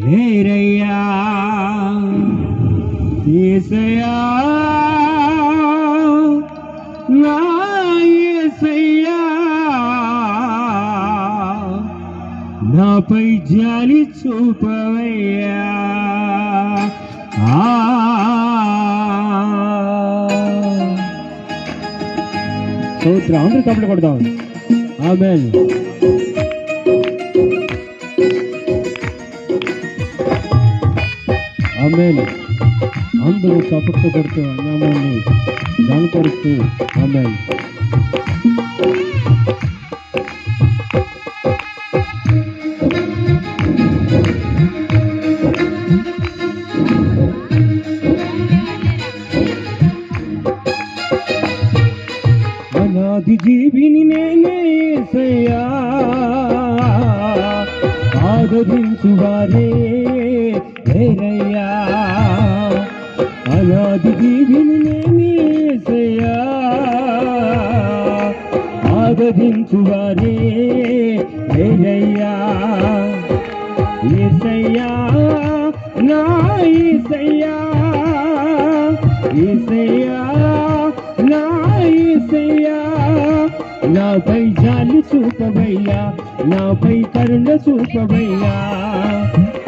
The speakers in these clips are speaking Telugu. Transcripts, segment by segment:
లేరయ్యా యేసయ్యా నా యేసయ్యా నాపై జాలి చూపవయ్యా స్తోత్రం. అందరూ తప్పలు కొడదాం. ఆమేన్. ఆమేన్. అందరూ చప్పట్లు కొడుతూ నామాన్ని గానపరుస్తూ ఆమేన్. అనాది జీవిని నేనే యేసయ్యా ఆదరించు వారే లేరయ్యా. అనాది జీవిని నేనే యేసయ్యా ఆదరించు వారే లేరయ్యా. యేసయ్యా నా యేసయ్యా యేసయ్యా నా యేసయ్యా నాపై జాలి చూపవయ్యా నాపై కరుణ చూపవయ్యా.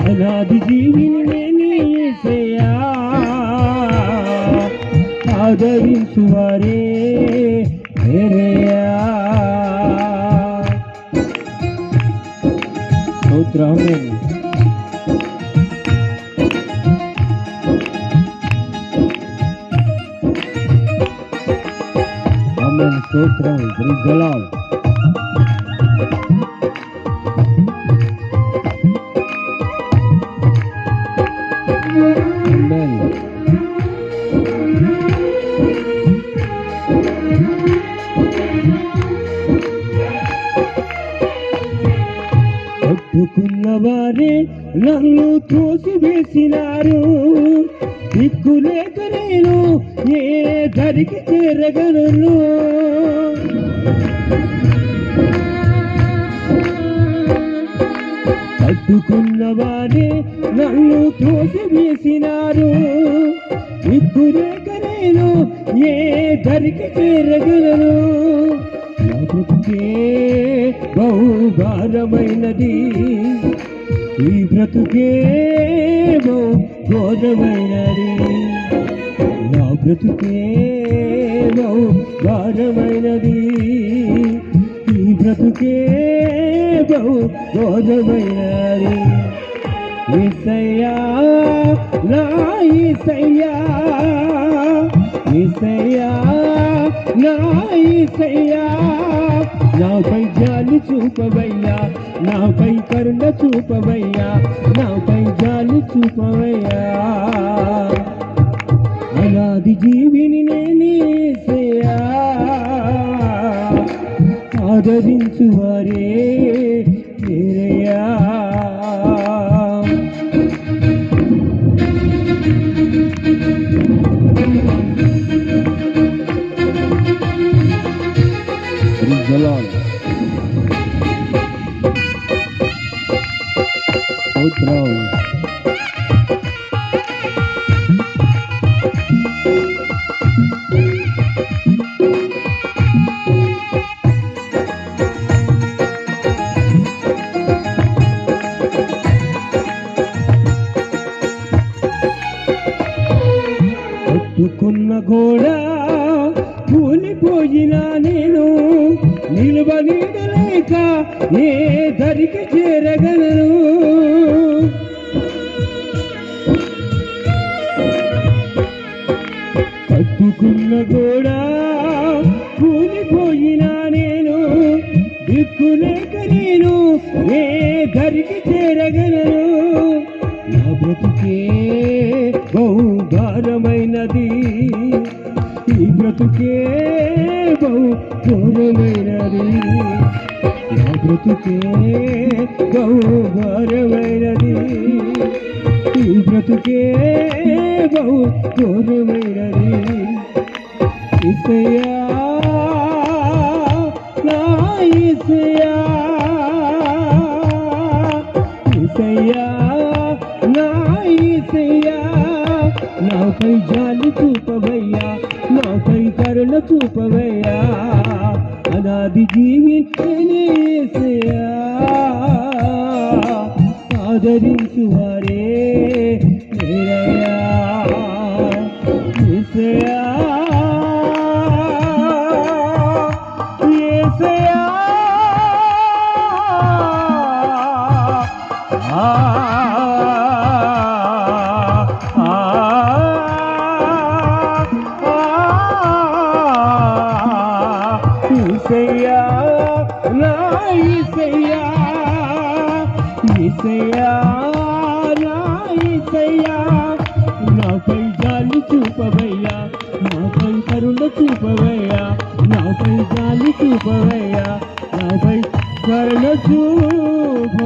అనాది జీవిని నేనే యేసయ్యా ఆదరించు వారే లేరయ్యా. స్తోత్రం. ఆమేన్. స్తోత్రం. Praise the Lord. ఆమేన్. పట్టుకున్న వారే నన్ను తోసివేసినారు. దిక్కులేక నేను ఏ దరికి చేరగలను. పట్టుకున్న వారే నన్ను తోసివేసినారు. దిక్కులేక నేను ఏ దరికి చేరగలను. నా బ్రతుకే బహు భారమైనది ఈ బ్రతుకే బహు ఘోరమైనది. నా బ్రతుకే బహు భారమైనది ఈ బ్రతుకే బహు ఘోరమైనది. యేసయ్యా నా యేసయ్యా యేసయ్యా నా యేసయ్యా నాపై జాలి చూపవయ్యా నాపై కరుణ చూపవయ్యా నాపై జాలి చూపవయ్యా. అనాది జీవిని నేనే యేసయ్యా ఆదరించు వారే లేరయ్యా. Praise the Lord. స్తోత్రం. పట్టుకున్న గోడ కూలిపోయినా నేను నిలువనీడలేక ఏ దరికి చేరగలను. పట్టుకున్న గోడ కూలిపోయినా నేను దిక్కులేక నేను ఏ దరికి చేరగలను. నా బ్రతుకే బహు భారమైనది ఈ బ్రతుకే బహు ఘోరమైనది. నా బ్రతుకే బహు భారమైనది ఈ బ్రతుకే బహు ఘోరమైనది. యేసయ్యా నా యేసయ్యా యేసయ్యా నా యేసయ్యా నాపై జాలి చూపవయ్యా నాపై కరుణ చూపవయ్యా అనాది జీవి నేనే యేసయ్యా ఆదరించు వారే నేరయ్యా యేసయ్యా యేసయ్యా యేసయ్యా నా యేసయ్యా యేసయ్యా నా యేసయ్యా నాపై జాలి చూపవయ్యా నాపై కరుణ చూపవయ్యా నాపై జాలి చూపవయ్యా నాపై కరుణ చూప